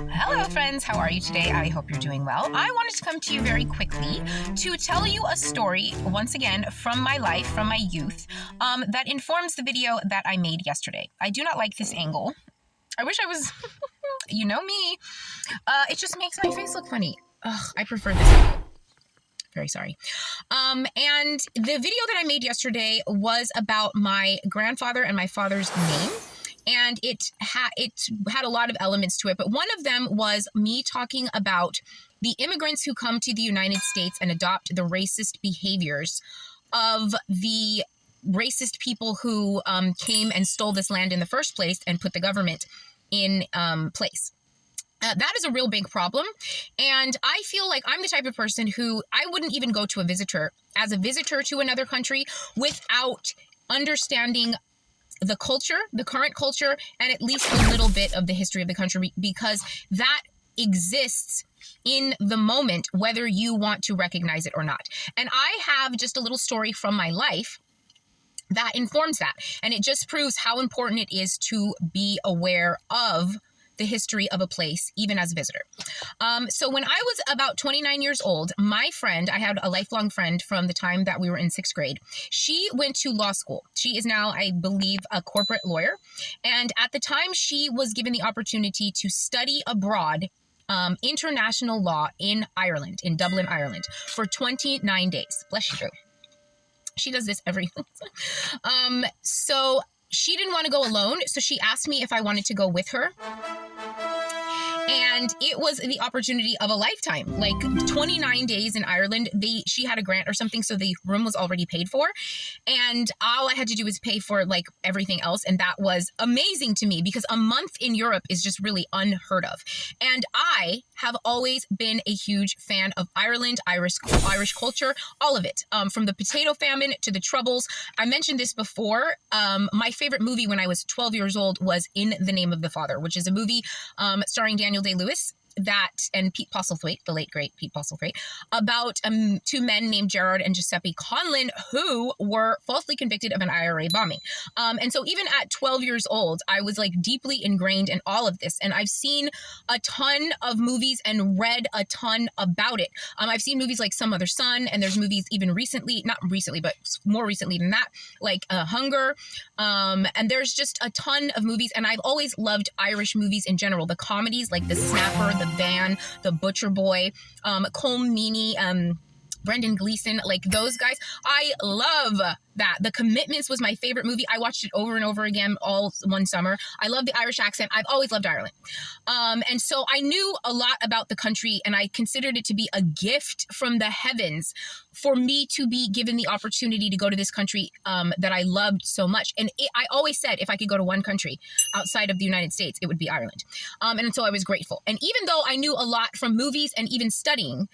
Hello friends, how are you today? I hope you're doing well. I wanted to come to you very quickly to tell you a story, once again, from my life, from my youth, that informs the video that I made yesterday. I do not like this angle. I wish I was, you know me. It just makes my face look funny. Ugh, I prefer this angle. Very sorry. And the video that I made yesterday was about my grandfather and my father's name. And it had a lot of elements to it, but one of them was me talking about the immigrants who come to the United States and adopt the racist behaviors of the racist people who came and stole this land in the first place and put the government in place. That is a real big problem. And I feel like I'm the type of person who I wouldn't even go to as a visitor to another country without understanding the culture, the current culture, and at least a little bit of the history of the country, because that exists in the moment, whether you want to recognize it or not. And I have just a little story from my life that informs that. And it just proves how important it is to be aware of the history of a place, even as a visitor. So when I was about 29 years old, my friend, I had a lifelong friend from the time that we were in 6th grade. She went to law school. She is now, I believe, a corporate lawyer. And at the time, she was given the opportunity to study abroad international law in Ireland, in Dublin, Ireland, for 29 days. Bless you. She does this every so she didn't want to go alone, so she asked me if I wanted to go with her. And it was the opportunity of a lifetime, like 29 days in Ireland. She had a grant or something, so the room was already paid for. And all I had to do was pay for like everything else. And that was amazing to me because a month in Europe is just really unheard of. And I have always been a huge fan of Ireland, Irish culture, all of it, from the potato famine to the Troubles. I mentioned this before. My favorite movie when I was 12 years old was In the Name of the Father, which is a movie starring Daniel Day-Lewis and Pete Postlethwaite, the late great Pete Postlethwaite, about two men named Gerard and Giuseppe Conlon who were falsely convicted of an IRA bombing. And so even at 12 years old, I was like deeply ingrained in all of this. And I've seen a ton of movies and read a ton about it. I've seen movies like Some Other Son, and there's movies even recently, not recently, but more recently than that, like Hunger. And there's just a ton of movies. And I've always loved Irish movies in general. The comedies like The Snapper, The Van, The Butcher Boy, Colm Meaney, Brendan Gleeson, like those guys. I love that. The Commitments was my favorite movie. I watched it over and over again all one summer. I love the Irish accent. I've always loved Ireland. And so I knew a lot about the country, and I considered it to be a gift from the heavens for me to be given the opportunity to go to this country that I loved so much. And I always said if I could go to one country outside of the United States, it would be Ireland. And so I was grateful. And even though I knew a lot from movies and even studying,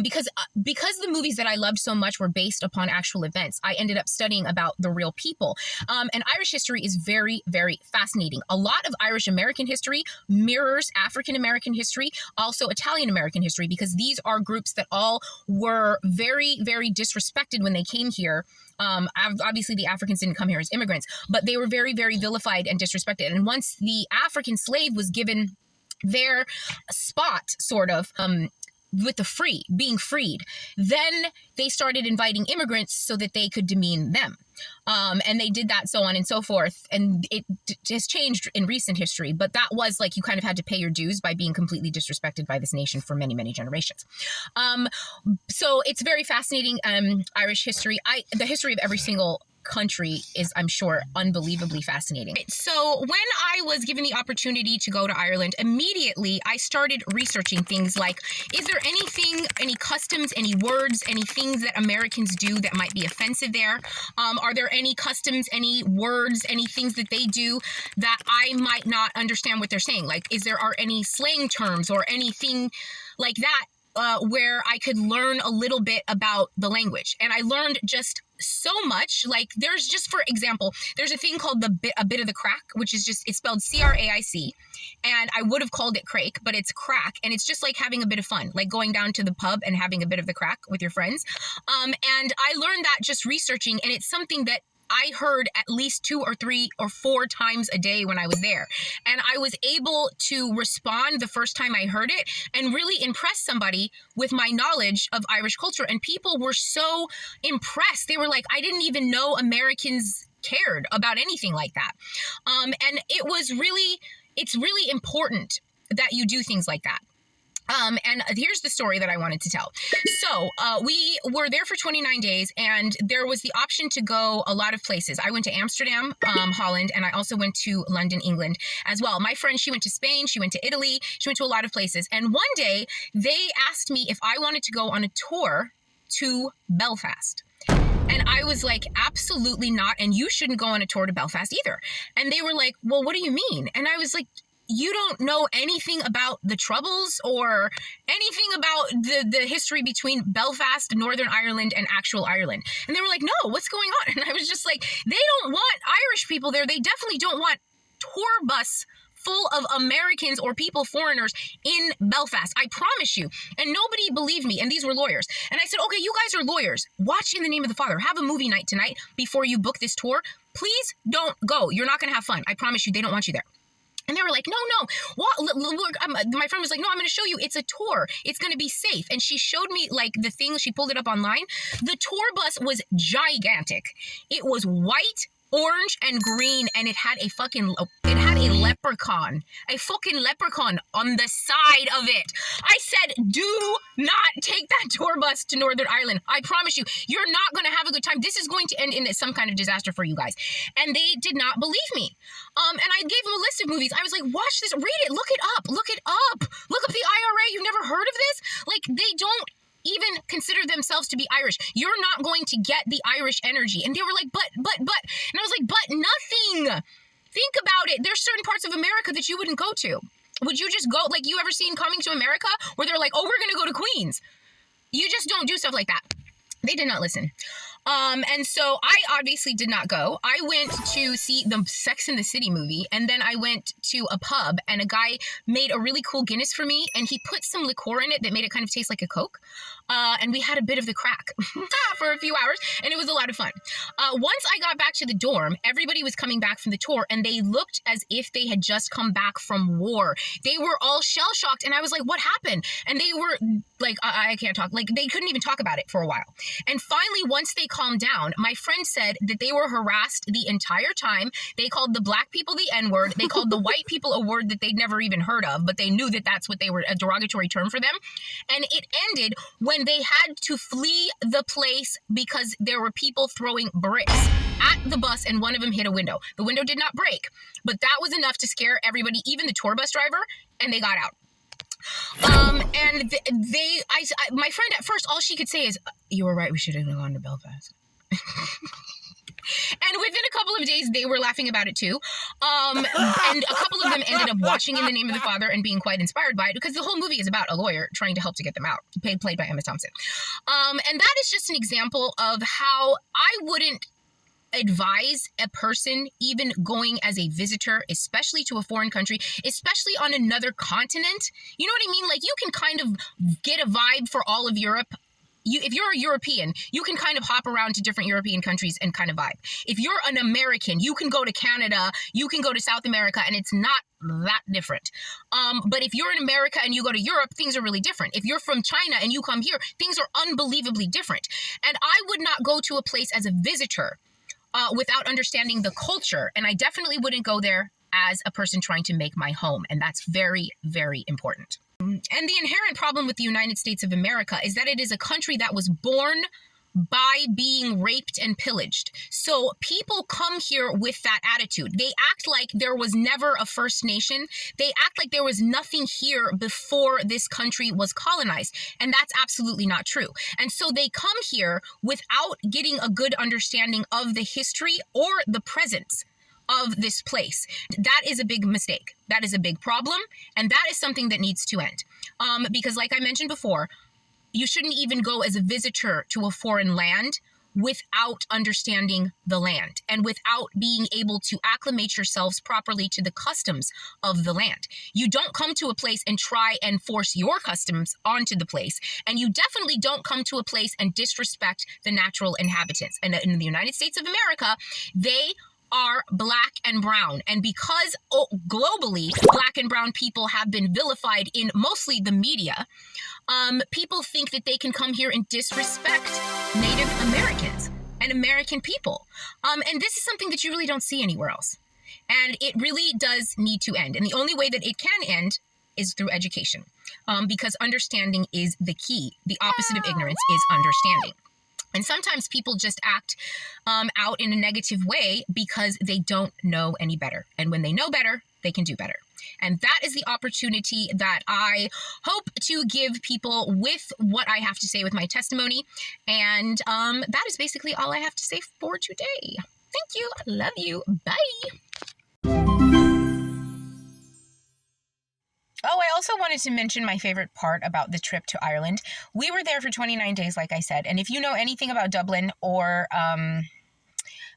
because the movies that I loved so much were based upon actual events, I ended up studying about the real people. And Irish history is very, very fascinating. A lot of Irish American history mirrors African American history, also Italian American history, because these are groups that all were very, very disrespected when they came here. Obviously, the Africans didn't come here as immigrants, but they were very, very vilified and disrespected. And once the African slave was given their spot, sort of, with the being freed, then they started inviting immigrants so that they could demean them. And they did that, so on and so forth. And it has changed in recent history, but that was like you kind of had to pay your dues by being completely disrespected by this nation for many, many generations. So it's very fascinating, Irish history. The history of every single country is, I'm sure, unbelievably fascinating. So when I was given the opportunity to go to Ireland, immediately I started researching things like, is there anything, any customs, any words, any things that Americans do that might be offensive there? Are there any customs, any words, any things that they do that I might not understand what they're saying? Like, are any slang terms or anything like that where I could learn a little bit about the language? And I learned just so much. Like, there's just, for example, there's a thing called a bit of the crack, which is just, it's spelled C-R-A-I-C, and I would have called it crake, but it's crack, and it's just like having a bit of fun, like going down to the pub and having a bit of the crack with your friends. And I learned that just researching, and it's something that I heard at least 2 or 3 or 4 times a day when I was there. And I was able to respond the first time I heard it and really impress somebody with my knowledge of Irish culture. And people were so impressed. They were like, I didn't even know Americans cared about anything like that. And it's really important that you do things like that. And here's the story that I wanted to tell. So we were there for 29 days, and there was the option to go a lot of places. I went to Amsterdam, Holland, and I also went to London, England as well. My friend, she went to Spain, she went to Italy, she went to a lot of places. And one day they asked me if I wanted to go on a tour to Belfast. And I was like, absolutely not. And you shouldn't go on a tour to Belfast either. And they were like, well, what do you mean? And I was like, you don't know anything about the Troubles or anything about the history between Belfast, Northern Ireland, and actual Ireland. And they were like, no, what's going on? And I was just like, they don't want Irish people there. They definitely don't want tour bus full of Americans or people, foreigners in Belfast. I promise you. And nobody believed me. And these were lawyers. And I said, okay, you guys are lawyers. Watch In the Name of the Father. Have a movie night tonight before you book this tour. Please don't go. You're not going to have fun. I promise you, they don't want you there. And they were like, no. What? Look, my friend was like, no, I'm going to show you. It's a tour. It's going to be safe. And she showed me like the thing. She pulled it up online. The tour bus was gigantic. It was white, orange, and green. And it had a fucking leprechaun on the side of it. I said, do not take that tour bus to Northern Ireland. I promise you, you're not going to have a good time. This is going to end in some kind of disaster for you guys. And they did not believe me. And I gave them a list of movies. I was like, watch this, read it, look it up. Look up the IRA. You've never heard of this? Like, they don't even consider themselves to be Irish. You're not going to get the Irish energy. And they were like, but. And I was like, but nothing. Think about it. There's certain parts of America that you wouldn't go to. Would you just go, like, you ever seen Coming to America where they're like, oh, we're going to go to Queens? You just don't do stuff like that. They did not listen. And so I obviously did not go. I went to see the Sex and the City movie, and then I went to a pub, and a guy made a really cool Guinness for me, and he put some liqueur in it that made it kind of taste like a Coke. And we had a bit of the crack for a few hours, and it was a lot of fun. Once I got back to the dorm, everybody was coming back from the tour, and they looked as if they had just come back from war. They were all shell-shocked, and I was like, what happened? And they were like, I can't talk. Like, they couldn't even talk about it for a while. And finally, once they calmed down, my friend said that they were harassed the entire time. They called the black people the N-word. They called the white people a word that they'd never even heard of, but they knew that that's what they were, a derogatory term for them. And it ended when they had to flee the place because there were people throwing bricks at the bus, and one of them hit a window. The window did not break, but that was enough to scare everybody, even the tour bus driver, and they got out. And my friend at first, all she could say is, you were right, we should have gone to Belfast. And within a couple of days, they were laughing about it too. And a couple of them ended up watching In the Name of the Father and being quite inspired by it, because the whole movie is about a lawyer trying to help to get them out, played by Emma Thompson. And that is just an example of how I wouldn't advise a person even going as a visitor, especially to a foreign country, especially on another continent. You know what I mean? Like, you can kind of get a vibe for all of Europe. If you're a European, you can kind of hop around to different European countries and kind of vibe. If you're an American, you can go to Canada, you can go to South America, and it's not that different. But if you're in America and you go to Europe, things are really different. If you're from China and you come here, things are unbelievably different. And I would not go to a place as a visitor without understanding the culture. And I definitely wouldn't go there as a person trying to make my home. And that's very, very important. And the inherent problem with the United States of America is that it is a country that was born by being raped and pillaged. So people come here with that attitude. They act like there was never a First Nation. They act like there was nothing here before this country was colonized. And that's absolutely not true. And so they come here without getting a good understanding of the history or the presence of this place. That is a big mistake. That is a big problem. And that is something that needs to end. Because like I mentioned before, you shouldn't even go as a visitor to a foreign land without understanding the land and without being able to acclimate yourselves properly to the customs of the land. You don't come to a place and try and force your customs onto the place. And you definitely don't come to a place and disrespect the natural inhabitants. And in the United States of America, they are black and brown. And because globally, black and brown people have been vilified in mostly the media, people think that they can come here and disrespect Native Americans and American people. And this is something that you really don't see anywhere else. And it really does need to end. And the only way that it can end is through education, because understanding is the key. The opposite of ignorance is understanding. And sometimes people just act out in a negative way because they don't know any better. And when they know better, they can do better. And that is the opportunity that I hope to give people with what I have to say with my testimony. And that is basically all I have to say for today. Thank you. Love you. Bye. Oh, I also wanted to mention my favorite part about the trip to Ireland. We were there for 29 days, like I said. And if you know anything about Dublin or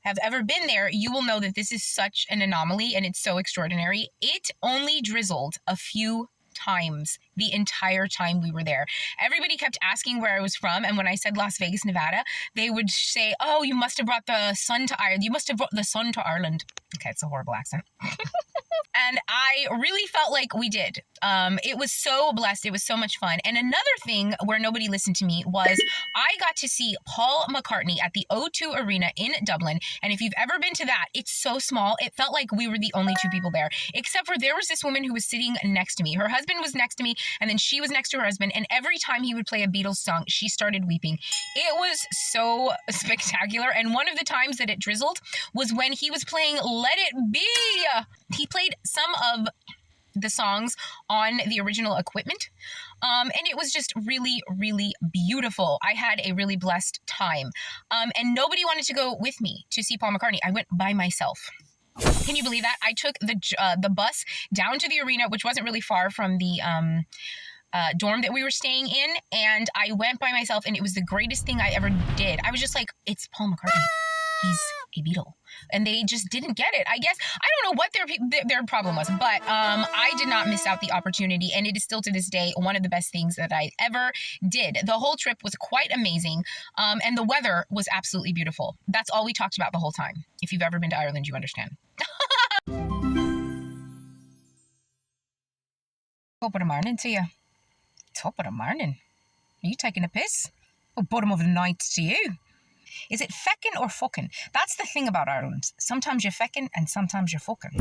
have ever been there, you will know that this is such an anomaly and it's so extraordinary. It only drizzled a few times the entire time we were there. Everybody kept asking where I was from, and when I said Las Vegas, Nevada, they would say, "Oh, you must have brought the sun to Ireland. You must have brought the sun to Ireland." Okay, it's a horrible accent. And I really felt like we did. It was so blessed. It was so much fun. And another thing where nobody listened to me was I got to see Paul McCartney at the O2 Arena in Dublin. And if you've ever been to that, it's so small. It felt like we were the only two people there, except for there was this woman who was sitting next to me. Her husband was next to me, and then she was next to her husband. And every time he would play a Beatles song, she started weeping. It was so spectacular. And one of the times that it drizzled was when he was playing Let It Be. He played some of the songs on the original equipment. And it was just really, really beautiful. I had a really blessed time. And nobody wanted to go with me to see Paul McCartney. I went by myself. Can you believe that? I took the bus down to the arena, which wasn't really far from the dorm that we were staying in. And I went by myself, and it was the greatest thing I ever did. I was just like, it's Paul McCartney. He's a Beatle. And they just didn't get it. I guess, I don't know what their problem was, but I did not miss out the opportunity. And it is still to this day one of the best things that I ever did. The whole trip was quite amazing. And the weather was absolutely beautiful. That's all we talked about the whole time. If you've ever been to Ireland, you understand. Top of the morning to you. Top of the morning. Are you taking a piss? Or bottom of the night to you? Is it feckin' or fucking? That's the thing about Ireland. Sometimes you're feckin' and sometimes you're fucking.